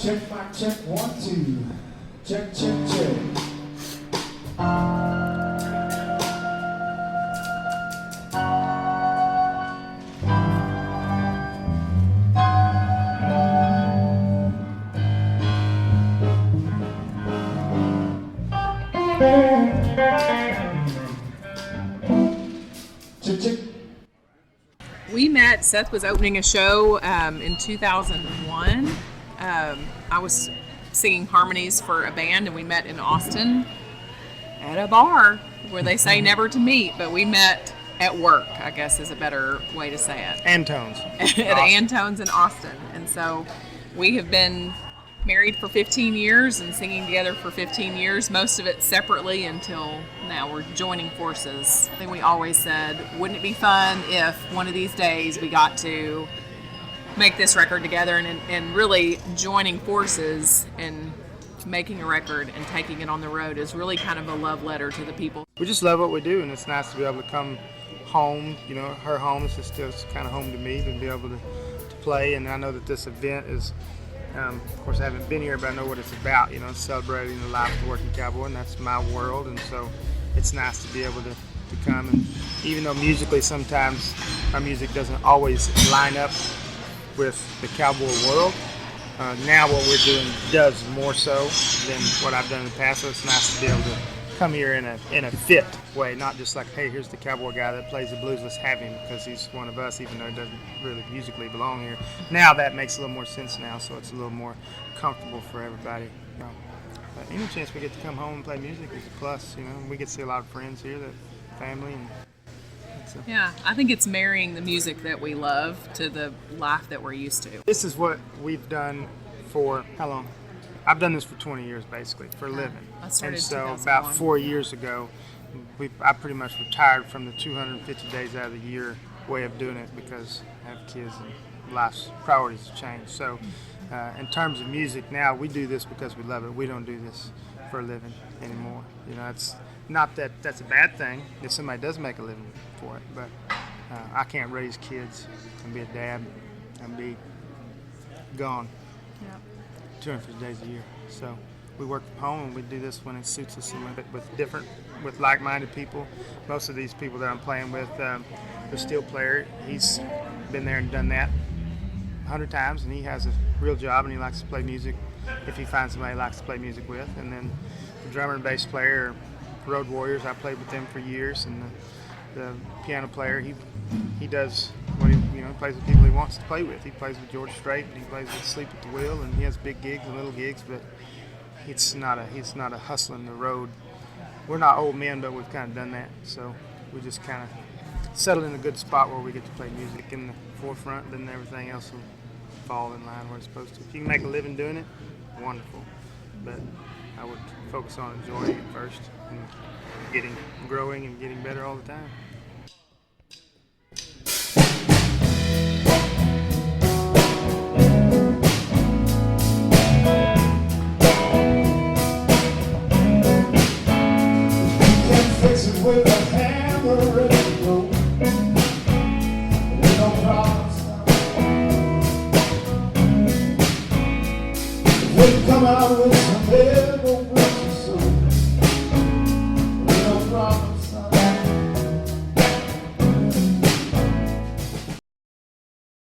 Check, mic check, 1, 2. Check, check, check. Check, check. We met, Seth was opening a show in 2001. I was singing harmonies for a band, and we met in Austin at a bar where they say never to meet, but we met at work, I guess is a better way to say it. Antone's. At Antone's in Austin. And so we have been married for 15 years and singing together for 15 years, most of it separately until now we're joining forces. I think we always said, wouldn't it be fun if one of these days we got to make this record together, and really joining forces and making a record and taking it on the road is really kind of a love letter to the people. We just love what we do, and it's nice to be able to come home. You know, her home is still kind of home to me, to be able to play. And I know that this event is, of course I haven't been here, but I know what it's about, you know, celebrating the life of the working cowboy, and that's my world. And so it's nice to be able to come, and even though musically sometimes our music doesn't always line up with the cowboy world, now what we're doing does more so than what I've done in the past. So it's nice to be able to come here in a fit way, not just like, hey, here's the cowboy guy that plays the blues, let's have him because he's one of us, even though he doesn't really musically belong here. Now that makes a little more sense now, so it's a little more comfortable for everybody. You know. But any chance we get to come home and play music is a plus. You know, we get to see a lot of friends here, that family, and yeah, I think it's marrying the music that we love to the life that we're used to. This is what we've done for how long? I've done this for 20 years basically, for a living. I started and so 2001. about 4 years ago, I pretty much retired from the 250 days out of the year way of doing it because I have kids and life's priorities have changed. So in terms of music now, we do this because we love it. We don't do this for a living anymore. You know, it's not that that's a bad thing if somebody does make a living for it, but I can't raise kids and be a dad and be gone 250 days a year. So we work from home, and we do this when it suits us, and with like-minded people. Most of these people that I'm playing with, the steel player, he's been there and done that 100 times, and he has a real job, and he likes to play music if he finds somebody he likes to play music with. And then the drummer and bass player are road warriors. I played with them for years, and the piano player, he does what he plays with people he wants to play with. He plays with George Strait, and he plays with Sleep at the Wheel, and he has big gigs and little gigs, but he's not a hustling the road. We're not old men, but we've kind of done that, so we just kind of settled in a good spot where we get to play music in the forefront, then everything else will fall in line where it's supposed to. If you can make a living doing it, wonderful, but I would focus on enjoying it first and growing and getting better all the time. With a hammer ready to go, with no problems. We'll come out with some heavy.